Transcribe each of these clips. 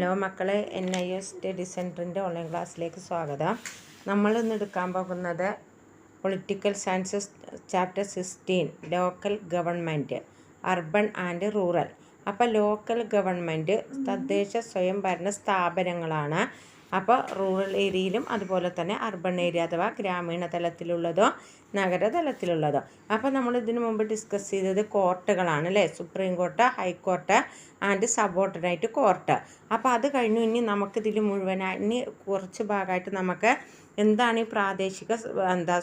Hello മക്കളെ, NIS study സെൻറ്ററിൻ്റെ online ക്ലാസ്സിലേക്ക് സ്വാഗതം. നമ്മളിന്ന് എടുക്കാൻ പോകുന്നത് political sciences chapter 16 local government, urban and rural. അപ്പോൾ ലോക്കൽ ഗവൺമെൻറ് തദ്ദേശ സ്വയംഭരണ സ്ഥാപനങ്ങളാണ്. അപ്പോൾ റൂറൽ ഏരിയയിലും അതുപോലെ തന്നെ അർബൻ ഏരിയ അഥവാ ഗ്രാമീണ തലത്തിലുള്ളതോ നഗരതലത്തിലുള്ളതോ. അപ്പോൾ നമ്മൾ ഇതിനു മുമ്പ് ഡിസ്കസ് ചെയ്തത് കോർട്ടുകളാണ് അല്ലേ, supreme court, high court and subordinate court. അപ്പോൾ അത് കഴിഞ്ഞു. ഇനി നമുക്കിതിൽ മുഴുവനായി ഇനി കുറച്ച് ഭാഗമായിട്ട് നമുക്ക് എന്താണ് ഈ പ്രാദേശിക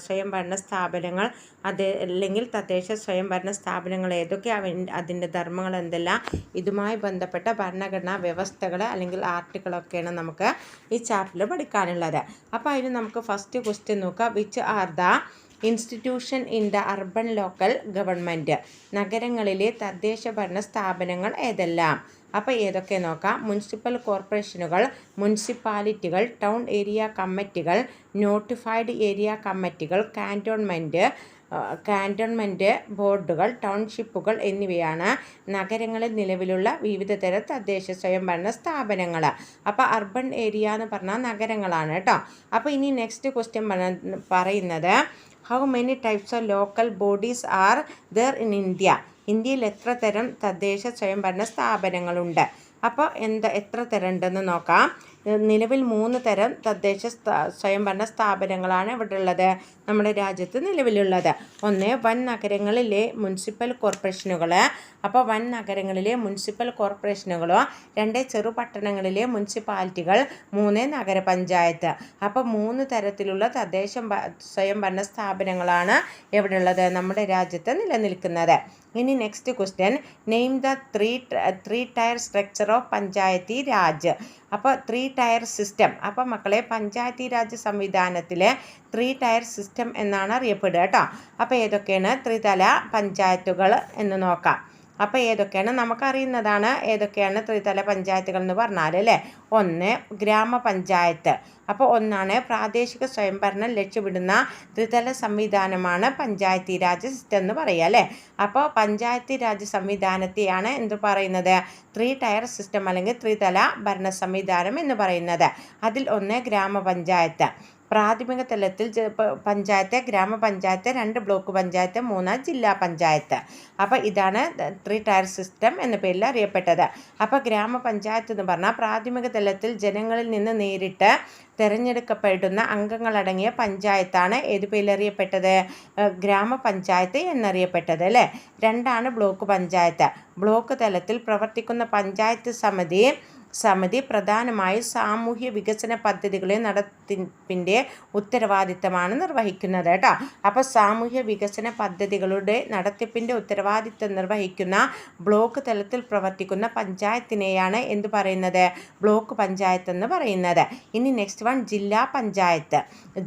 സ്വയംഭരണ സ്ഥാപനങ്ങൾ, അത് അല്ലെങ്കിൽ തദ്ദേശ സ്വയംഭരണ സ്ഥാപനങ്ങൾ ഏതൊക്കെ, അതിൻ്റെ ധർമ്മങ്ങൾ എന്തെല്ലാം, ഇതുമായി ബന്ധപ്പെട്ട ഭരണഘടനാ വ്യവസ്ഥകൾ അല്ലെങ്കിൽ ആർട്ടിക്കിളൊക്കെയാണ് നമുക്ക് ഈ ചാപ്റ്ററിൽ പഠിക്കാനുള്ളത്. അപ്പോൾ അതിന് നമുക്ക് ഫസ്റ്റ് ക്വസ്റ്റ്യൻ നോക്കാം. Which are the institution in the urban local government, നഗരങ്ങളിലെ തദ്ദേശ ഭരണ സ്ഥാപനങ്ങൾ ഏതെല്ലാം? അപ്പോൾ ഏതൊക്കെ നോക്കാം. മുനിസിപ്പൽ കോർപ്പറേഷനുകൾ, മുനിസിപ്പാലിറ്റികൾ, ടൗൺ ഏരിയ കമ്മിറ്റികൾ, നോട്ടിഫൈഡ് ഏരിയ കമ്മിറ്റികൾ, കാൻറ്റോൺമെൻറ്റ് ബോർഡുകൾ, ടൗൺഷിപ്പുകൾ എന്നിവയാണ് നഗരങ്ങളിൽ നിലവിലുള്ള വിവിധ തരം തദ്ദേശ സ്വയംഭരണ സ്ഥാപനങ്ങൾ. അപ്പോൾ അർബൻ ഏരിയ എന്ന് പറഞ്ഞാൽ നഗരങ്ങളാണ് കേട്ടോ. അപ്പോൾ ഇനി നെക്സ്റ്റ് ക്വസ്റ്റ്യൻ പറയുന്നത് how many types of local bodies are there in India? ഇന്ത്യയിൽ എത്ര തരം തദ്ദേശ സ്വയംഭരണ സ്ഥാപനങ്ങളുണ്ട്? അപ്പോൾ എത്ര തരം ഉണ്ടെന്ന് നോക്കാം. നിലവിൽ 3 തരം തദ്ദേശ സ്വയംഭരണ സ്ഥാപനങ്ങളാണ് ഇവിടെ ഉള്ളത്, നമ്മുടെ രാജ്യത്ത് നിലവിലുള്ളത്. ഒന്ന്, വൻ നഗരങ്ങളിലെ മുനിസിപ്പൽ കോർപ്പറേഷനുകൾ. അപ്പോൾ വൻ നഗരങ്ങളിലെ മുനിസിപ്പൽ കോർപ്പറേഷനുകളോ. 2, ചെറുപട്ടണങ്ങളിലെ മുനിസിപ്പാലിറ്റികൾ. 3, നഗരപഞ്ചായത്ത്. അപ്പോൾ 3 തരത്തിലുള്ള തദ്ദേശ സ്വയംഭരണ സ്ഥാപനങ്ങളാണ് എവിടെ ഉള്ളത്, നമ്മുടെ രാജ്യത്ത് നിലനിൽക്കുന്നത്. ഇനി next question, name the three tier structure of Panchayati Raj. അപ്പോൾ 3 ടയർ സിസ്റ്റം. അപ്പോൾ മക്കളെ, പഞ്ചായത്തി രാജ് സംവിധാനത്തിലെ 3 ടയർ സിസ്റ്റം എന്നാണ് അറിയപ്പെടുക കേട്ടോ. അപ്പോൾ ഏതൊക്കെയാണ് ത്രിതല പഞ്ചായത്തുകൾ എന്ന് നോക്കാം. അപ്പോൾ ഏതൊക്കെയാണ് നമുക്കറിയുന്നതാണ്. ഏതൊക്കെയാണ് ത്രിതല പഞ്ചായത്തുകൾ എന്ന് പറഞ്ഞാൽ അല്ലേ. 1, ഗ്രാമപഞ്ചായത്ത്. അപ്പോൾ 1 പ്രാദേശിക സ്വയംഭരണം ലക്ഷ്യമിടുന്ന ത്രിതല സംവിധാനമാണ് പഞ്ചായത്തി രാജ് സിസ്റ്റം എന്ന് പറയുക അല്ലേ. അപ്പോൾ പഞ്ചായത്തി രാജ് സംവിധാനത്തെയാണ് എന്ത് പറയുന്നത്, 3 ടയർ സിസ്റ്റം അല്ലെങ്കിൽ ത്രിതല ഭരണ സംവിധാനം എന്ന് പറയുന്നത്. അതിൽ 1 ഗ്രാമപഞ്ചായത്ത്. പ്രാഥമിക തലത്തിൽ പഞ്ചായത്ത്, ഗ്രാമപഞ്ചായത്ത്, 2 ബ്ലോക്ക് പഞ്ചായത്ത്, 3 ജില്ലാ പഞ്ചായത്ത്. അപ്പോൾ ഇതാണ് 3 ടയർ സിസ്റ്റം എന്ന പേരിൽ അറിയപ്പെട്ടത്. അപ്പോൾ ഗ്രാമപഞ്ചായത്ത് എന്ന് പറഞ്ഞാൽ പ്രാഥമിക തലത്തിൽ ജനങ്ങളിൽ നിന്ന് നേരിട്ട് തിരഞ്ഞെടുക്കപ്പെടുന്ന അംഗങ്ങളടങ്ങിയ പഞ്ചായത്താണ് ഏത് പേരിൽ അറിയപ്പെട്ടത്, ഗ്രാമപഞ്ചായത്ത് എന്നറിയപ്പെട്ടത് അല്ലേ. 2 ബ്ലോക്ക് പഞ്ചായത്ത്. ബ്ലോക്ക് തലത്തിൽ പ്രവർത്തിക്കുന്ന പഞ്ചായത്ത് സമിതി പ്രധാനമായും സാമൂഹ്യ വികസന പദ്ധതികളെ നടത്തിപ്പിൻ്റെ ഉത്തരവാദിത്തമാണ് നിർവഹിക്കുന്നത് കേട്ടോ. അപ്പോൾ സാമൂഹ്യ വികസന പദ്ധതികളുടെ നടത്തിപ്പിൻ്റെ ഉത്തരവാദിത്തം നിർവഹിക്കുന്ന ബ്ലോക്ക് തലത്തിൽ പ്രവർത്തിക്കുന്ന പഞ്ചായത്തിനെയാണ് എന്ത് പറയുന്നത്, ബ്ലോക്ക് പഞ്ചായത്ത് എന്ന് പറയുന്നത്. ഇനി നെക്സ്റ്റ് വൺ, ജില്ലാ പഞ്ചായത്ത്.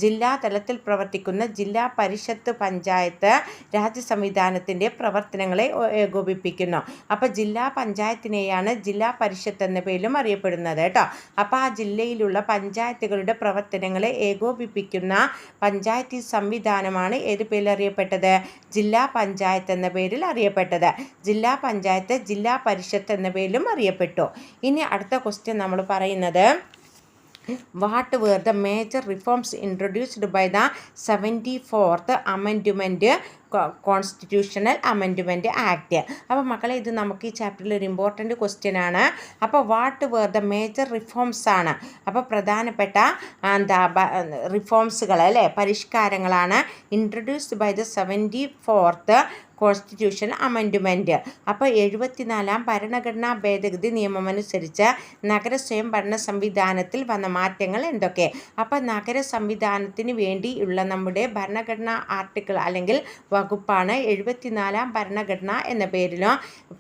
ജില്ലാ തലത്തിൽ പ്രവർത്തിക്കുന്ന ജില്ലാ പരിഷത്ത് പഞ്ചായത്ത് രാജ്യ സംവിധാനത്തിൻ്റെ പ്രവർത്തനങ്ങളെ ഏകോപിപ്പിക്കുന്നു. അപ്പോൾ ജില്ലാ പഞ്ചായത്തിനെയാണ് ജില്ലാ പരിഷത്ത് എന്ന പേരിലും അറിയപ്പെടുന്നത് കേട്ടോ. അപ്പോൾ ആ ജില്ലയിലുള്ള പഞ്ചായത്തുകളുടെ പ്രവർത്തനങ്ങളെ ഏകോപിപ്പിക്കുന്ന പഞ്ചായത്തി സംവിധാനമാണ് ഏത് പേരിൽ അറിയപ്പെട്ടത്, ജില്ലാ പഞ്ചായത്ത് എന്ന പേരിൽ അറിയപ്പെട്ടത്. ജില്ലാ പഞ്ചായത്ത് ജില്ലാ പരിഷത്ത് എന്ന പേരിലും അറിയപ്പെട്ടു. ഇനി അടുത്ത ക്വസ്റ്റ്യൻ നമ്മൾ പറയുന്നത്, what were the major reforms introduced by the 74th amendment constitutional amendment act. അപ്പോൾ മക്കളെ, ഇത് നമുക്ക് ഈ ചാപ്റ്ററിൽ ഒരു ഇമ്പോർട്ടൻറ്റ് ക്വസ്റ്റ്യൻ ആണ്. അപ്പോൾ what were the major reforms ആണ്. അപ്പോൾ പ്രധാനപ്പെട്ട റിഫോംസുകൾ അല്ലേ, പരിഷ്കാരങ്ങളാണ് introduced by the 74th constitution amendment. അപ്പോൾ 74ാം ഭരണഘടനാ ഭേദഗതി നിയമമനുസരിച്ച് നഗര സ്വയംഭരണ സംവിധാനത്തിൽ വന്ന മാറ്റങ്ങൾ എന്തൊക്കെ? അപ്പോൾ നഗര സംവിധാനത്തിന് വേണ്ടിയുള്ള നമ്മുടെ ഭരണഘടനാ ആർട്ടിക്കിൾ അല്ലെങ്കിൽ വകുപ്പാണ് 74ാം ഭരണഘടന എന്ന പേരിലും,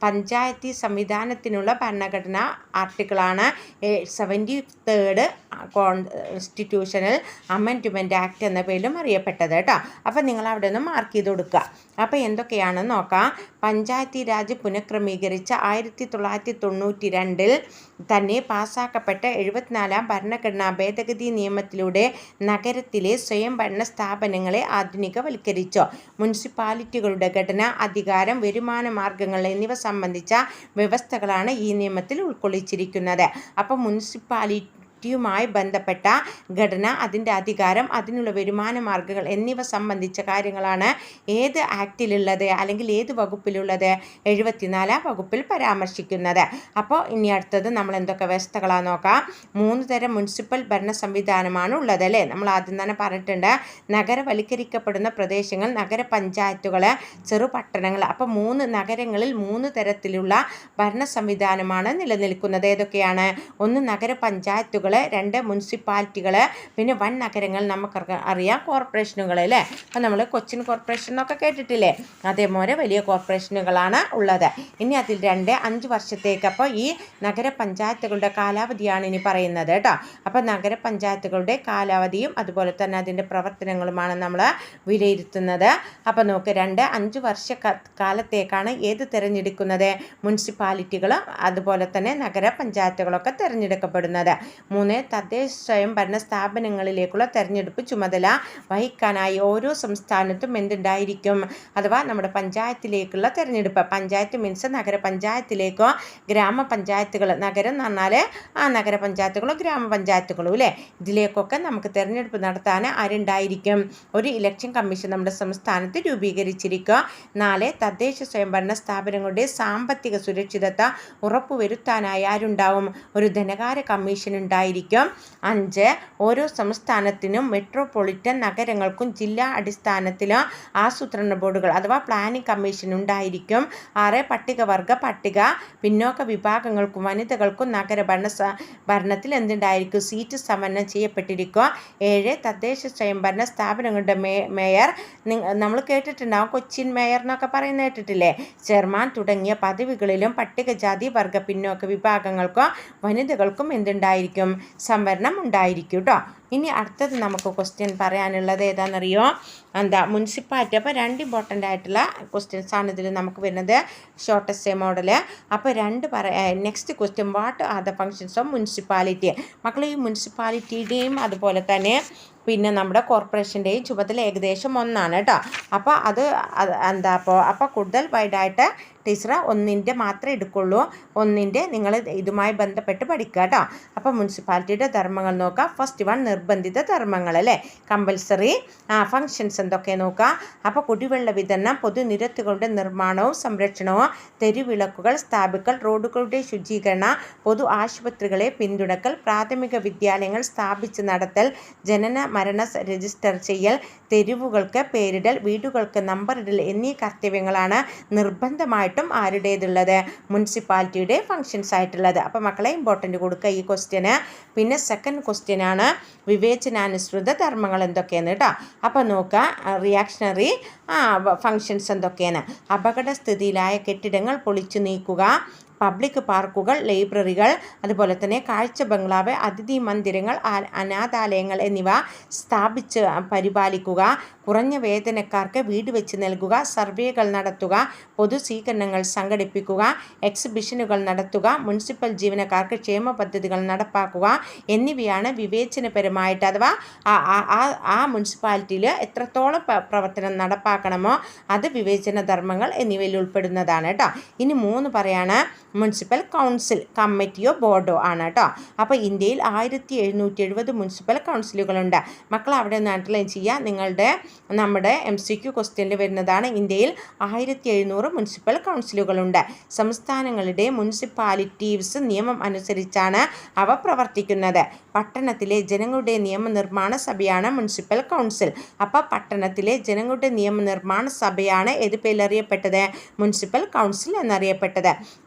പഞ്ചായത്തി സംവിധാനത്തിനുള്ള ഭരണഘടനാ ആർട്ടിക്കിളാണ് 73rd കോൺസ്റ്റിറ്റ്യൂഷണൽ അമെൻഡ്മെൻറ്റ് ആക്ട് എന്ന പേരിലും അറിയപ്പെട്ടത് കേട്ടോ. അപ്പോൾ നിങ്ങൾ അവിടെ നിന്ന് മാർക്ക് ചെയ്ത് കൊടുക്കുക. അപ്പോൾ എന്തൊക്കെയാണെന്ന് നോക്കാം. പഞ്ചായത്തി രാജ് പുനഃക്രമീകരിച്ച 1992 തന്നെ പാസ്സാക്കപ്പെട്ട 74-ാം ഭരണഘടനാ ഭേദഗതി നിയമത്തിലൂടെ നഗരത്തിലെ സ്വയംഭരണ സ്ഥാപനങ്ങളെ ആധുനികവൽക്കരിച്ചു. മുനിസിപ്പാലിറ്റികളുടെ ഘടന, അധികാരം, വരുമാന മാർഗങ്ങൾ എന്നിവ സംബന്ധിച്ച വ്യവസ്ഥകളാണ് ഈ നിയമത്തിൽ ഉൾക്കൊള്ളിച്ചിരിക്കുന്നത്. അപ്പോൾ മുനിസിപ്പാലിറ്റിയുമായി ബന്ധപ്പെട്ട ഘടന, അതിൻ്റെ അധികാരം, അതിനുള്ള വരുമാന മാർഗങ്ങൾ എന്നിവ സംബന്ധിച്ച കാര്യങ്ങളാണ് ഏത് ആക്റ്റിലുള്ളത് അല്ലെങ്കിൽ ഏത് വകുപ്പിലുള്ളത്? 74-ാം വകുപ്പിൽ പരാമർശിക്കുന്നത്. അപ്പോൾ ഇനി അടുത്തത് നമ്മൾ എന്തൊക്കെ വ്യവസ്ഥകളാണ് നോക്കാം. 3 തരം മുനിസിപ്പൽ ഭരണ സംവിധാനമാണ് ഉള്ളത് അല്ലേ. നമ്മൾ ആദ്യം തന്നെ പറഞ്ഞിട്ടുണ്ട്, നഗരവൽക്കരിക്കപ്പെടുന്ന പ്രദേശങ്ങൾ, നഗരപഞ്ചായത്തുകൾ, ചെറുപട്ടണങ്ങൾ. അപ്പോൾ 3 നഗരങ്ങളിൽ 3 തരത്തിലുള്ള ഭരണ സംവിധാനമാണ് നിലനിൽക്കുന്നത്. ഏതൊക്കെയാണ്? 1 നഗരപഞ്ചായത്തുകൾ, 2 മുനിസിപ്പാലിറ്റികൾ, പിന്നെ വൻ നഗരങ്ങൾ നമുക്ക് അറിയാം കോർപ്പറേഷനുകൾ അല്ലേ. അപ്പോൾ നമ്മൾ കൊച്ചിൻ കോർപ്പറേഷൻ എന്നൊക്കെ കേട്ടിട്ടില്ലേ, അതേപോലെ വലിയ കോർപ്പറേഷനുകളാണ് ഉള്ളത്. ഇനി അതിൽ 5 വർഷത്തേക്ക്. അപ്പോൾ ഈ നഗരപഞ്ചായത്തുകളുടെ കാലാവധിയാണ് ഇനി പറയുന്നത് കേട്ടോ. അപ്പോൾ നഗരപഞ്ചായത്തുകളുടെ കാലാവധിയും അതുപോലെ തന്നെ അതിൻ്റെ പ്രവർത്തനങ്ങളുമാണ് നമ്മൾ വിലയിരുത്തുന്നത്. അപ്പോൾ നോക്ക്, 5 വർഷ കാലത്തേക്കാണ് ഏത് തിരഞ്ഞെടുക്കുന്നത്? മുനിസിപ്പാലിറ്റികളും അതുപോലെ തന്നെ നഗരപഞ്ചായത്തുകളൊക്കെ തിരഞ്ഞെടുക്കപ്പെടുന്നത്. 3 തദ്ദേശ സ്വയംഭരണ സ്ഥാപനങ്ങളിലേക്കുള്ള തെരഞ്ഞെടുപ്പ് ചുമതല വഹിക്കാനായി ഓരോ സംസ്ഥാനത്തും എന്തുണ്ടായിരിക്കും? അഥവാ നമ്മുടെ പഞ്ചായത്തിലേക്കുള്ള തെരഞ്ഞെടുപ്പ്. പഞ്ചായത്ത് മീൻസ് നഗരപഞ്ചായത്തിലേക്കോ ഗ്രാമപഞ്ചായത്തുകൾ, നഗരം എന്ന് പറഞ്ഞാൽ ആ നഗരപഞ്ചായത്തുകളോ ഗ്രാമപഞ്ചായത്തുകളോ അല്ലേ, ഇതിലേക്കൊക്കെ നമുക്ക് തെരഞ്ഞെടുപ്പ് നടത്താൻ ആരുണ്ടായിരിക്കും? ഒരു ഇലക്ഷൻ കമ്മീഷൻ നമ്മുടെ സംസ്ഥാനത്ത് രൂപീകരിച്ചിരിക്കുക. 4 തദ്ദേശ സ്വയംഭരണ സ്ഥാപനങ്ങളുടെ സാമ്പത്തിക സുരക്ഷിതത്വം ഉറപ്പുവരുത്താനായി ആരുണ്ടാവും? ഒരു ധനകാര്യ കമ്മീഷൻ ഉണ്ടായിരിക്കും. 5 ഓരോ സംസ്ഥാനത്തിനും മെട്രോപൊളിറ്റൻ നഗരങ്ങൾക്കും ജില്ലാ അടിസ്ഥാനത്തിലും ആസൂത്രണ ബോർഡുകൾ അഥവാ പ്ലാനിംഗ് കമ്മീഷൻ ഉണ്ടായിരിക്കും. 6 പട്ടികവർഗ, പട്ടിക പിന്നോക്ക വിഭാഗങ്ങൾക്കും വനിതകൾക്കും ഭരണത്തിൽ എന്തുണ്ടായിരിക്കും? സീറ്റ് സമന്വയം ചെയ്യപ്പെട്ടിരിക്കുക. 7 തദ്ദേശ സ്വയംഭരണ സ്ഥാപനങ്ങളുടെ മേയർ, നമ്മൾ കേട്ടിട്ടുണ്ടാവും കൊച്ചിൻ മേയർ എന്നൊക്കെ പറയുന്നത് കേട്ടിട്ടില്ലേ, ചെയർമാൻ തുടങ്ങിയ പദവികളിലും പട്ടികജാതി വർഗ പിന്നോക്ക വിഭാഗങ്ങൾക്കോ വനിതകൾക്കും എന്തുണ്ടായിരിക്കും? സംവരണം ഉണ്ടായിരിക്കും കേട്ടോ. ഇനി അടുത്തത് നമുക്ക് ക്വസ്റ്റ്യൻ പറയാനുള്ളത് ഏതാണെന്നറിയോ? മുനിസിപ്പാലിറ്റി. അപ്പോൾ 2 ഇമ്പോർട്ടൻ്റ് ആയിട്ടുള്ള ക്വസ്റ്റ്യൻസ് ആണ് ഇതിൽ നമുക്ക് വരുന്നത്, ഷോർട്ട് എസ്സേ മോഡൽ. അപ്പോൾ next question, what are the functions of municipality? മക്കൾ, ഈ മുനിസിപ്പാലിറ്റിയുടെയും അതുപോലെ തന്നെ പിന്നെ നമ്മുടെ കോർപ്പറേഷൻ്റെയും ചുമതല ഏകദേശം ഒന്നാണ് കേട്ടോ. അപ്പോൾ അപ്പോൾ കൂടുതൽ വൈഡായിട്ട് ടീച്ചർ 1ൻ്റെ മാത്രമേ എടുക്കുള്ളൂ. 1ൻ്റെ നിങ്ങൾ ഇതുമായി ബന്ധപ്പെട്ട് പഠിക്കുക കേട്ടോ. അപ്പോൾ മുനിസിപ്പാലിറ്റിയുടെ ധർമ്മങ്ങൾ നോക്കുക. ഫസ്റ്റ് 1 നിർബന്ധിത ധർമ്മങ്ങൾ അല്ലേ, കമ്പൽസറി ഫങ്ഷൻസ് എന്തൊക്കെ നോക്കുക. അപ്പോൾ കുടിവെള്ള വിതരണം, പൊതുനിരത്തുകളുടെ നിർമ്മാണവും സംരക്ഷണവും, തെരുവിളക്കുകൾ സ്ഥാപിക്കൽ, റോഡുകളുടെ ശുചീകരണം, പൊതു ആശുപത്രികളെ പിന്തുണക്കൽ, പ്രാഥമിക വിദ്യാലയങ്ങൾ സ്ഥാപിച്ച് നടത്തൽ, ജനന മരണ രജിസ്റ്റർ ചെയ്യൽ, തെരുവുകൾക്ക് പേരിടൽ, വീടുകൾക്ക് നമ്പറിടൽ എന്നീ കർത്തവ്യങ്ങളാണ് നിർബന്ധമായിട്ടും ആരുടേതുള്ളത്? മുനിസിപ്പാലിറ്റിയുടെ ഫങ്ഷൻസ് ആയിട്ടുള്ളത്. അപ്പോൾ മക്കളെ ഇമ്പോർട്ടൻ്റ് കൊടുക്കുക ഈ ക്വസ്റ്റ്യന്. പിന്നെ സെക്കൻഡ് ക്വസ്റ്റ്യൻ ആണ് വിവേചനാനുസൃത ധർമ്മങ്ങൾ എന്തൊക്കെയാണ് കേട്ടോ. അപ്പോൾ നോക്കുക, റിയാക്ഷണറി ഫങ്ഷൻസ് എന്തൊക്കെയാണ്? അപകടസ്ഥിതിയിലായ കെട്ടിടങ്ങൾ പൊളിച്ചു നീക്കുക, പബ്ലിക് പാർക്കുകൾ, ലൈബ്രറികൾ, അതുപോലെ തന്നെ കാഴ്ച ബംഗ്ലാവ്, അതിഥി മന്ദിരങ്ങൾ, അനാഥാലയങ്ങൾ എന്നിവ സ്ഥാപിച്ച് പരിപാലിക്കുക, കുറഞ്ഞ വേതനക്കാർക്ക് വീട് വെച്ച് നൽകുക, സർവേകൾ നടത്തുക, പൊതു സ്വീകരണങ്ങൾ സംഘടിപ്പിക്കുക, എക്സിബിഷനുകൾ നടത്തുക, മുനിസിപ്പൽ ജീവനക്കാർക്ക് ക്ഷേമ പദ്ധതികൾ നടപ്പാക്കുക എന്നിവയാണ് വിവേചനപരമായിട്ട് അഥവാ ആ മുനിസിപ്പാലിറ്റിയിൽ എത്രത്തോളം പ്രവർത്തനം നടപ്പാക്കണമോ അത് വിവേചന ധർമ്മങ്ങൾ എന്നിവയിൽ ഉൾപ്പെടുന്നതാണ് കേട്ടോ. ഇനി 3 പറയാണ് മുനിസിപ്പൽ കൗൺസിൽ, കമ്മിറ്റിയോ ബോർഡോ ആണ് കേട്ടോ. അപ്പോൾ ഇന്ത്യയിൽ 1770 മുനിസിപ്പൽ കൗൺസിലുകളുണ്ട്. മക്കൾ അവിടെ നിന്ന് അണ്ടർലൈൻ ചെയ്യുക. നമ്മുടെ MCQ ക്വസ്റ്റ്യനിൽ വരുന്നതാണ്. ഇന്ത്യയിൽ 1700 മുനിസിപ്പൽ കൗൺസിലുകളുണ്ട്. സംസ്ഥാനങ്ങളുടെ മുനിസിപ്പാലിറ്റീവ്സ് നിയമം അനുസരിച്ചാണ് അവ പ്രവർത്തിക്കുന്നത്. പട്ടണത്തിലെ ജനങ്ങളുടെ നിയമനിർമ്മാണ സഭയാണ് മുനിസിപ്പൽ കൗൺസിൽ. അപ്പോൾ പട്ടണത്തിലെ ജനങ്ങളുടെ നിയമനിർമ്മാണ സഭയാണ് ഏത് പേരിലറിയപ്പെട്ടത്? Municipal council എന്നറിയപ്പെട്ടത്.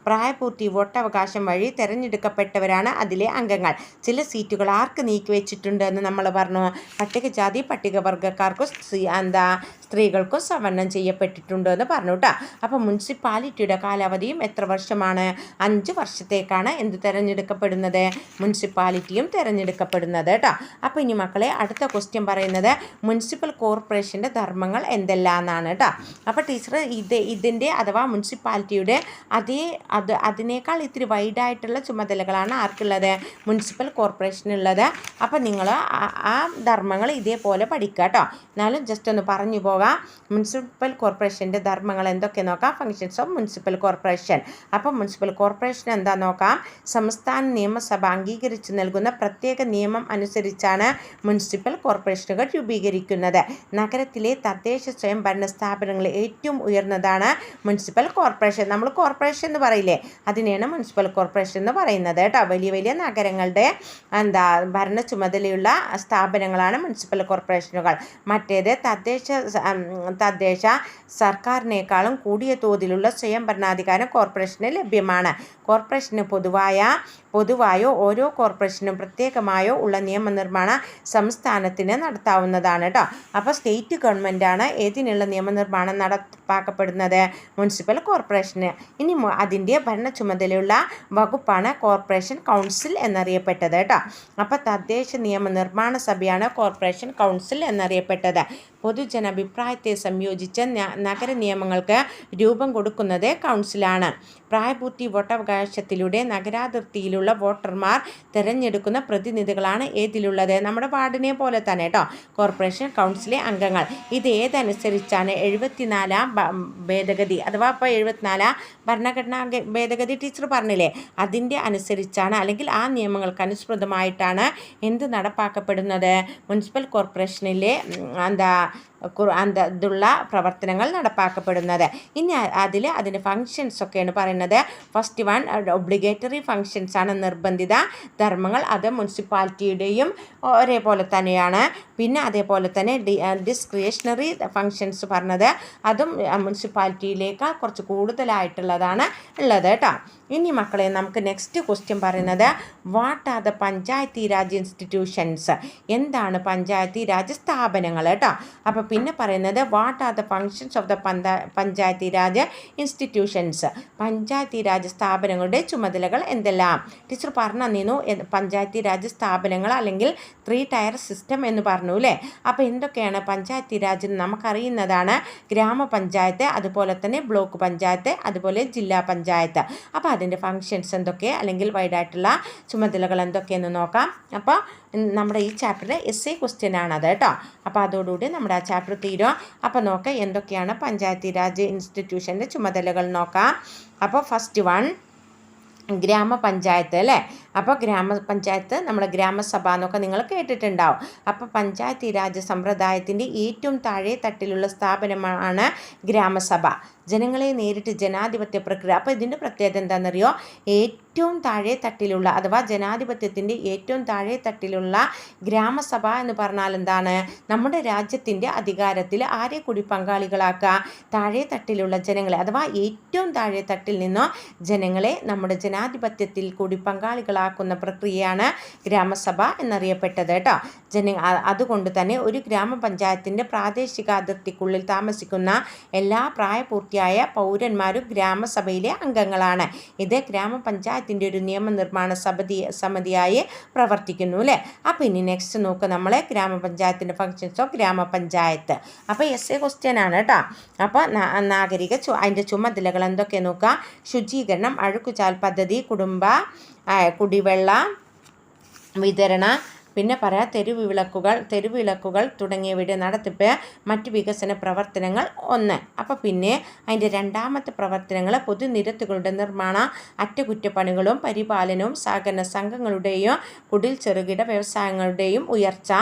പ്രായപൂർത്തി വോട്ടവകാശം വഴി തിരഞ്ഞെടുക്കപ്പെട്ടവരാണ് അതിലെ അംഗങ്ങൾ. ചില സീറ്റുകൾ ആർക്ക് നീക്കിവെച്ചിട്ടുണ്ട് എന്ന് നമ്മൾ പറഞ്ഞു. പട്ടികജാതി പട്ടികവർഗക്കാർക്കും സ്ത്രീകൾക്കും സംവരണം ചെയ്യപ്പെട്ടിട്ടുണ്ട് എന്ന് പറഞ്ഞു കേട്ടോ. അപ്പോൾ മുനിസിപ്പാലിറ്റിയുടെ കാലാവധിയും എത്ര വർഷമാണ്? 5 വർഷത്തേക്കാണ് തിരഞ്ഞെടുക്കപ്പെടുന്നത്, മുനിസിപ്പാലിറ്റിയും തിരഞ്ഞെടുക്കപ്പെടുന്നത് കേട്ടോ. അപ്പോൾ ഇനി മക്കളെ അടുത്ത ക്വസ്റ്റ്യൻ പറയുന്നത് മുനിസിപ്പൽ കോർപ്പറേഷൻ്റെ ധർമ്മങ്ങൾ എന്തെല്ലാം എന്നാണ് കേട്ടോ. അപ്പോൾ ടീച്ചർ ഇതിൻ്റെ അഥവാ മുനിസിപ്പാലിറ്റിയുടെ അതിനേക്കാൾ ഇത്തിരി വൈഡായിട്ടുള്ള ചുമതലകളാണ് ആർക്കുള്ളത്? മുനിസിപ്പൽ കോർപ്പറേഷനുള്ളത്. അപ്പോൾ നിങ്ങൾ ആ ധർമ്മങ്ങൾ ഇതേപോലെ പഠിക്കുക കേട്ടോ. എന്നാലും ജസ്റ്റ് ഒന്ന് പറഞ്ഞു പോകാം. മുനിസിപ്പൽ കോർപ്പറേഷൻ്റെ ധർമ്മങ്ങൾ എന്തൊക്കെ നോക്കാം. Functions of municipal corporation. അപ്പോൾ മുനിസിപ്പൽ കോർപ്പറേഷൻ എന്താ നോക്കാം. സംസ്ഥാന നിയമസഭ അംഗീകരിച്ച് നൽകുന്ന പ്രത്യേക നിയമം അനുസരിച്ചാണ് മുനിസിപ്പൽ കോർപ്പറേഷനുകൾ രൂപീകരിക്കുന്നത്. നഗരത്തിലെ തദ്ദേശ സ്വയംഭരണ സ്ഥാപനങ്ങളിൽ ഏറ്റവും ഉയർന്നതാണ് മുനിസിപ്പൽ കോർപ്പറേഷൻ. നമ്മൾ കോർപ്പറേഷൻ എന്ന് പറയില്ലേ, അതിനെയാണ് മുനിസിപ്പൽ കോർപ്പറേഷൻ എന്ന് പറയുന്നത് കേട്ടോ. വലിയ വലിയ നഗരങ്ങളുടെ ഭരണ ചുമതലയുള്ള സ്ഥാപനങ്ങളാണ് മുനിസിപ്പൽ കോർപ്പറേഷനുകൾ. മറ്റേത് തദ്ദേശ സർക്കാരിനേക്കാളും കൂടിയ തോതിലുള്ള സ്വയംഭരണാധികാരം കോർപ്പറേഷന് ലഭ്യമാണ്. കോർപ്പറേഷന് പൊതുവായോ ഓരോ കോർപ്പറേഷനും പ്രത്യേകമായോ ഉള്ള നിയമനിർമ്മാണം സംസ്ഥാനത്തിന് നടത്താവുന്നതാണ് കേട്ടോ. അപ്പോൾ സ്റ്റേറ്റ് ഗവൺമെൻറ്റാണ് ഏതിനുള്ള നിയമനിർമ്മാണം നടപ്പാക്കപ്പെടുന്നത്? Municipal corporation. ഇനി അതിൻ്റെ ഭരണ ചുമതലയുള്ള വകുപ്പാണ് കോർപ്പറേഷൻ കൗൺസിൽ എന്നറിയപ്പെട്ടത് കേട്ടോ. അപ്പോൾ തദ്ദേശ നിയമനിർമ്മാണ സഭയാണ് കോർപ്പറേഷൻ കൗൺസിൽ എന്നറിയപ്പെട്ടത്. പൊതുജനാഭിപ്രായത്തെ സംയോജിച്ച് നഗര നിയമങ്ങൾക്ക് രൂപം കൊടുക്കുന്നത് കൗൺസിലാണ്. പ്രായപൂർത്തി വോട്ടവകാശത്തിലൂടെ നഗരാതിർത്തിയിലുള്ള വോട്ടർമാർ തിരഞ്ഞെടുക്കുന്ന പ്രതിനിധികളാണ് ഏതിലുള്ളത്? നമ്മുടെ വാർഡിനെ പോലെ തന്നെ കേട്ടോ കോർപ്പറേഷൻ കൗൺസിലെ അംഗങ്ങൾ. ഇത് ഏതനുസരിച്ചാണ്? 74-ാം ഭേദഗതി അഥവാ ഇപ്പോൾ 74-ാം ഭരണഘടനാ ഭേദഗതി ടീച്ചർ പറഞ്ഞില്ലേ, അതിൻ്റെ അനുസരിച്ചാണ് അല്ലെങ്കിൽ ആ നിയമങ്ങൾക്ക് അനുസൃതമായിട്ടാണ് നടപ്പാക്കപ്പെടുന്നത്? മുനിസിപ്പൽ കോർപ്പറേഷനിലെ ഇതുള്ള പ്രവർത്തനങ്ങൾ നടപ്പാക്കപ്പെടുന്നത്. ഇനി അതിൻ്റെ ഫങ്ഷൻസ് ഒക്കെയാണ് പറയുന്നത്. ഫസ്റ്റ് വൺ ഒബ്ലിഗേറ്ററി ഫങ്ഷൻസ് ആണ്, നിർബന്ധിത ധർമ്മങ്ങൾ. അത് മുനിസിപ്പാലിറ്റിയുടെയും ഒരേപോലെ തന്നെയാണ്. പിന്നെ അതേപോലെ തന്നെ ഡിസ്ക്രിയേഷണറി ഫങ്ഷൻസ് പറഞ്ഞത് അതും മുനിസിപ്പാലിറ്റിയിലേക്കാൾ കുറച്ച് കൂടുതലായിട്ടുള്ളതാണ് ഉള്ളത് കേട്ടോ. ഇനി മക്കളെ നമുക്ക് നെക്സ്റ്റ് ക്വസ്റ്റ്യൻ പറയുന്നത് what are the Panchayati Raj institutions? എന്താണ് പഞ്ചായത്തി രാജ് സ്ഥാപനങ്ങൾ കേട്ടോ. അപ്പോൾ പിന്നെ പറയുന്നത് what are the functions of the Panchayati Raj institutions? Panchayati Raj സ്ഥാപനങ്ങളുടെ ചുമതലകൾ എന്തെല്ലാം? ടീച്ചർ പറഞ്ഞു തന്നിരുന്നു പഞ്ചായത്തി രാജ് സ്ഥാപനങ്ങൾ അല്ലെങ്കിൽ 3 ടയർ സിസ്റ്റം എന്ന് പറഞ്ഞു അല്ലേ. അപ്പോൾ എന്തൊക്കെയാണ് പഞ്ചായത്തി രാജ്? നമുക്കറിയുന്നതാണ് ഗ്രാമപഞ്ചായത്ത്, അതുപോലെ തന്നെ ബ്ലോക്ക് പഞ്ചായത്ത്, അതുപോലെ ജില്ലാ പഞ്ചായത്ത്. അപ്പോൾ അതിൻ്റെ ഫങ്ഷൻസ് എന്തൊക്കെ അല്ലെങ്കിൽ വൈഡായിട്ടുള്ള ചുമതലകൾ എന്തൊക്കെയെന്ന് നോക്കാം. അപ്പോൾ നമ്മുടെ ഈ ചാപ്റ്ററിലെ എസ്സേ ക്വസ്റ്റ്യൻ ആണത് കേട്ടോ. അപ്പോൾ അതോടുകൂടി നമ്മുടെ ആ ചാപ്റ്റർ തീരും. അപ്പോൾ നോക്കാം എന്തൊക്കെയാണ് പഞ്ചായത്തി രാജ് ഇൻസ്റ്റിറ്റ്യൂഷൻ്റെ ചുമതലകൾ നോക്കാം. അപ്പോൾ ഫസ്റ്റ് വൺ ഗ്രാമപഞ്ചായത്ത് അല്ലേ. അപ്പോൾ ഗ്രാമപഞ്ചായത്ത് നമ്മുടെ ഗ്രാമസഭ എന്നൊക്കെ നിങ്ങൾ കേട്ടിട്ടുണ്ടാവും. അപ്പോൾ പഞ്ചായത്തി രാജ് സമ്പ്രദായത്തിൻ്റെ ഏറ്റവും താഴെ തട്ടിലുള്ള സ്ഥാപനമാണ് ഗ്രാമസഭ. ജനങ്ങളെ നേരിട്ട് ജനാധിപത്യ പ്രക്രിയ. അപ്പോൾ ഇതിൻ്റെ പ്രത്യേകത എന്താണെന്നറിയോ? ഏറ്റവും താഴെ തട്ടിലുള്ള അഥവാ ജനാധിപത്യത്തിൻ്റെ ഏറ്റവും താഴെ തട്ടിലുള്ള ഗ്രാമസഭ എന്ന് പറഞ്ഞാൽ എന്താണ്? നമ്മുടെ രാജ്യത്തിൻ്റെ അധികാരത്തിൽ ആരെ കൂടി പങ്കാളികളാക്കുക? താഴെ തട്ടിലുള്ള ജനങ്ങളെ അഥവാ ഏറ്റവും താഴെ തട്ടിൽ നിന്നോ ജനങ്ങളെ നമ്മുടെ ജനാധിപത്യത്തിൽ കൂടി പങ്കാളികളാക്കുന്ന പ്രക്രിയയാണ് ഗ്രാമസഭ എന്നറിയപ്പെട്ടത് കേട്ടോ. അതുകൊണ്ട് തന്നെ ഒരു ഗ്രാമപഞ്ചായത്തിൻ്റെ പ്രാദേശിക അതിർത്തിക്കുള്ളിൽ താമസിക്കുന്ന എല്ലാ പ്രായപൂർത്തിയായ പൗരന്മാരും ഗ്രാമസഭയിലെ അംഗങ്ങളാണ്. ഇത് ഗ്രാമപഞ്ചായത്തിൻ്റെ ഒരു നിയമനിർമ്മാണ സമിതിയായി പ്രവർത്തിക്കുന്നു അല്ലേ. അപ്പോൾ ഇനി നെക്സ്റ്റ് നോക്കുക നമ്മൾ ഗ്രാമപഞ്ചായത്തിൻ്റെ ഫങ്ഷൻസ് ഓഫ് ഗ്രാമപഞ്ചായത്ത്. അപ്പോൾ എസ്സേ ക്വസ്റ്റ്യൻ ആണ് കേട്ടോ. അപ്പോൾ അതിൻ്റെ ചുമതലകൾ എന്തൊക്കെ നോക്കുക? ശുചീകരണം, അഴുക്കുചാൽ പദ്ധതി, കുടിവെള്ള വിതരണ, പിന്നെ പറയാം തെരുവിളക്കുകൾ തുടങ്ങിയവയുടെ നടത്തിപ്പ്, മറ്റ് വികസന പ്രവർത്തനങ്ങൾ 1. അപ്പോൾ പിന്നെ അതിൻ്റെ രണ്ടാമത്തെ പ്രവർത്തനങ്ങൾ പൊതുനിരത്തുകളുടെ നിർമ്മാണം, അറ്റകുറ്റപ്പണികളും പരിപാലനവും, സഹകരണ സംഘങ്ങളുടെയും കുടിൽ ചെറുകിട വ്യവസായങ്ങളുടെയും ഉയർച്ച,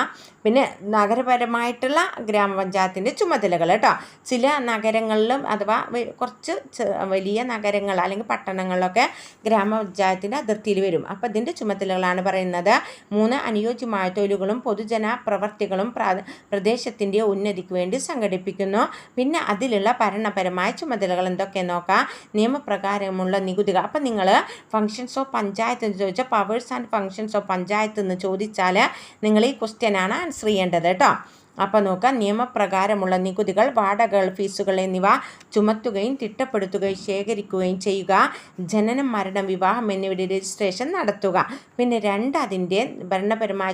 പിന്നെ നഗരപരമായിട്ടുള്ള ഗ്രാമപഞ്ചായത്തിൻ്റെ ചുമതലകൾ കേട്ടോ. ചില നഗരങ്ങളിലും അഥവാ കുറച്ച് വലിയ നഗരങ്ങൾ അല്ലെങ്കിൽ പട്ടണങ്ങളിലൊക്കെ ഗ്രാമപഞ്ചായത്തിൻ്റെ അതിർത്തിയിൽ വരും. അപ്പോൾ ഇതിൻ്റെ ചുമതലകളാണ് പറയുന്നത്. 3 അനുയോജ്യമായ തൊഴിലുകളും പൊതുജന പ്രവർത്തികളും പ്രദേശത്തിൻ്റെ ഉന്നതിക്ക് വേണ്ടി സംഘടിപ്പിക്കുന്നു. പിന്നെ അതിലുള്ള ഭരണപരമായ ചുമതലകൾ എന്തൊക്കെ നോക്കാം. നിയമപ്രകാരമുള്ള നികുതികൾ. അപ്പം നിങ്ങൾ ഫങ്ഷൻസ് ഓഫ് പഞ്ചായത്ത് എന്ന് ചോദിച്ചാൽ powers and functions of panchayat എന്ന് ചോദിച്ചാൽ നിങ്ങൾ ഈ ക്വസ്റ്റ്യനാണ് ആൻസർ ചെയ്യേണ്ടത് കേട്ടോ. അപ്പോൾ നോക്കാം, നിയമപ്രകാരമുള്ള നികുതികൾ, വാടകകൾ, ഫീസുകൾ എന്നിവ ചുമത്തുകയും തിട്ടപ്പെടുത്തുകയും ശേഖരിക്കുകയും ചെയ്യുക. ജനനം, മരണം, വിവാഹം എന്നിവയുടെ രജിസ്ട്രേഷൻ നടത്തുക. പിന്നെ 2 അതിൻ്റെ ഭരണപരമായ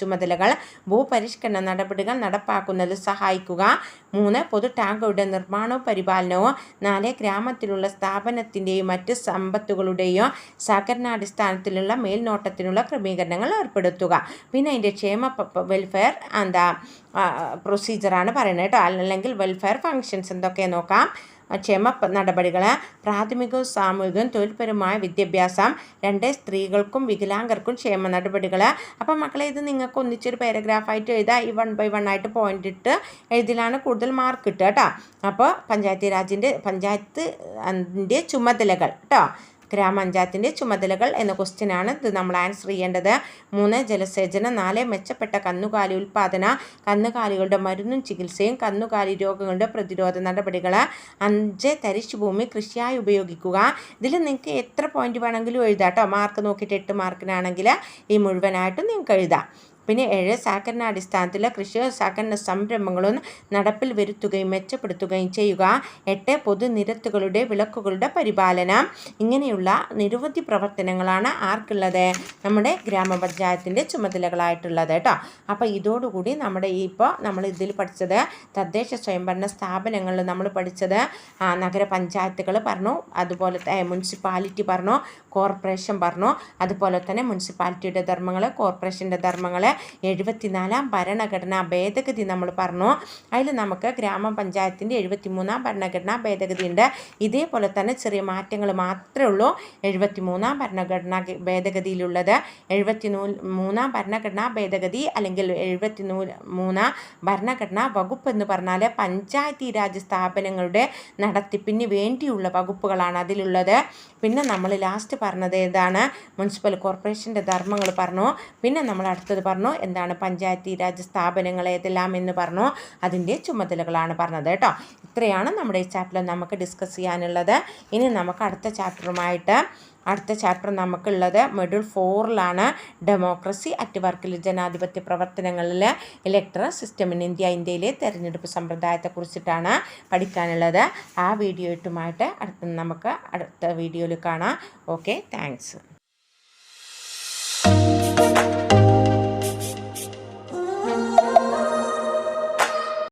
ചുമതലകൾ ഭൂപരിഷ്കരണ നടപടികൾ നടപ്പാക്കുന്നതിൽ സഹായിക്കുക. 3 പൊതു ടാങ്കുകളുടെ നിർമ്മാണവും പരിപാലനവും. 4 ഗ്രാമത്തിലുള്ള സ്ഥാപനത്തിൻ്റെയും മറ്റ് സമ്പത്തുകളുടെയും സഹകരണാടിസ്ഥാനത്തിലുള്ള മേൽനോട്ടത്തിനുള്ള ക്രമീകരണങ്ങൾ ഏർപ്പെടുത്തുക. പിന്നെ അതിൻ്റെ ക്ഷേമ വെൽഫെയർ പ്രൊസീജിയറാണ് പറയുന്നത് കേട്ടോ. അല്ലെങ്കിൽ വെൽഫെയർ ഫങ്ഷൻസ് എന്തൊക്കെ നോക്കാം. ക്ഷേമ നടപടികൾ, പ്രാഥമികവും സാമൂഹികവും തൊഴിൽപരമായ വിദ്യാഭ്യാസം. 2 സ്ത്രീകൾക്കും വികലാംഗർക്കും ക്ഷേമ നടപടികൾ. അപ്പം മക്കളെ ഇത് നിങ്ങൾക്ക് ഒന്നിച്ചൊരു പാരഗ്രാഫായിട്ട് എഴുതാം. ഈ 1 by 1 ആയിട്ട് പോയിന്റ് ഇട്ട് എഴുതിലാണ് കൂടുതൽ മാർക്ക് കിട്ടുക കേട്ടോ. അപ്പോൾ പഞ്ചായത്തിൻ്റെ ചുമതലകൾ കേട്ടോ. ഗ്രാമപഞ്ചായത്തിൻ്റെ ചുമതലകൾ എന്ന ക്വസ്റ്റ്യനാണ് ഇത് നമ്മൾ ആൻസർ ചെയ്യേണ്ടത്. 3 ജലസേചനം. 4 മെച്ചപ്പെട്ട കന്നുകാലി ഉൽപ്പാദന, കന്നുകാലികളുടെ മരുന്നും ചികിത്സയും, കന്നുകാലി രോഗങ്ങളുടെ പ്രതിരോധ നടപടികൾ. 5 തരിശുഭൂമി കൃഷിയായി ഉപയോഗിക്കുക. ഇതിൽ നിങ്ങൾക്ക് എത്ര പോയിന്റ് വേണമെങ്കിലും എഴുതാം കേട്ടോ. മാർക്ക് നോക്കിയിട്ട് 8 മാർക്കിനാണെങ്കിൽ ഈ മുഴുവനായിട്ടും നിങ്ങൾക്ക് എഴുതാം. പിന്നെ 7 സഹകരണാടിസ്ഥാനത്തിലെ കൃഷിയോ സഹകരണ സംരംഭങ്ങളും നടപ്പിൽ വരുത്തുകയും മെച്ചപ്പെടുത്തുകയും ചെയ്യുക. 8 പൊതുനിരത്തുകളുടെ വിളക്കുകളുടെ പരിപാലനം. ഇങ്ങനെയുള്ള നിരവധി പ്രവർത്തനങ്ങളാണ് ആർക്കുള്ളത്? നമ്മുടെ ഗ്രാമപഞ്ചായത്തിൻ്റെ ചുമതലകളായിട്ടുള്ളത് കേട്ടോ. അപ്പോൾ ഇതോടുകൂടി നമ്മൾ ഇതിൽ പഠിച്ചത് തദ്ദേശ സ്വയംഭരണ സ്ഥാപനങ്ങളിൽ നമ്മൾ പഠിച്ചത് നഗരപഞ്ചായത്തുകൾ പറഞ്ഞു, അതുപോലെ മുനിസിപ്പാലിറ്റി പറഞ്ഞു, കോർപ്പറേഷൻ പറഞ്ഞു, അതുപോലെ തന്നെ മുനിസിപ്പാലിറ്റിയുടെ ധർമ്മങ്ങൾ, കോർപ്പറേഷൻ്റെ ധർമ്മങ്ങൾ, 74-ാം ഭരണഘടനാ ഭേദഗതി നമ്മൾ പറഞ്ഞു. അതിൽ നമുക്ക് ഗ്രാമപഞ്ചായത്തിൻ്റെ 73-ാം ഭരണഘടനാ ഭേദഗതി ഉണ്ട്. ഇതേപോലെ തന്നെ ചെറിയ മാറ്റങ്ങൾ മാത്രമേ ഉള്ളൂ 73-ാം ഭരണഘടനാ ഭേദഗതിയിലുള്ളത്. 73-ാം ഭരണഘടനാ ഭേദഗതി അല്ലെങ്കിൽ 73-ാം ഭരണഘടനാ വകുപ്പ് എന്ന് പറഞ്ഞാൽ പഞ്ചായത്തി രാജ് സ്ഥാപനങ്ങളുടെ നടത്തിപ്പിന് വേണ്ടിയുള്ള വകുപ്പുകളാണ് അതിലുള്ളത്. പിന്നെ നമ്മൾ ലാസ്റ്റ് പറഞ്ഞത് ഏതാണ്? മുനിസിപ്പൽ കോർപ്പറേഷൻ്റെ ധർമ്മങ്ങൾ പറഞ്ഞു. പിന്നെ നമ്മൾ അടുത്തത് പറഞ്ഞു എന്താണ്? പഞ്ചായത്തി രാജ് സ്ഥാപനങ്ങൾ ഏതെല്ലാം എന്ന് പറഞ്ഞു. അതിൻ്റെ ചുമതലകളാണ് പറഞ്ഞത് കേട്ടോ. ഇത്രയാണ് നമ്മുടെ ഈ ചാപ്റ്ററിൽ നമുക്ക് ഡിസ്കസ് ചെയ്യാനുള്ളത്. ഇനി നമുക്ക് അടുത്ത ചാപ്റ്റർ നമുക്കുള്ളത് മൊഡ്യൂൾ 4-ലാണ് ഡെമോക്രസി അറ്റ് വർക്കിൽ, ജനാധിപത്യ പ്രവർത്തനങ്ങളിൽ ഇലക്ടറൽ സിസ്റ്റം ഇൻ ഇന്ത്യയിലെ തെരഞ്ഞെടുപ്പ് സമ്പ്രദായത്തെക്കുറിച്ചിട്ടാണ് പഠിക്കാനുള്ളത്. ആ വീഡിയോയുമായിട്ട് നമുക്ക് അടുത്ത വീഡിയോയിൽ കാണാം. Okay, thanks.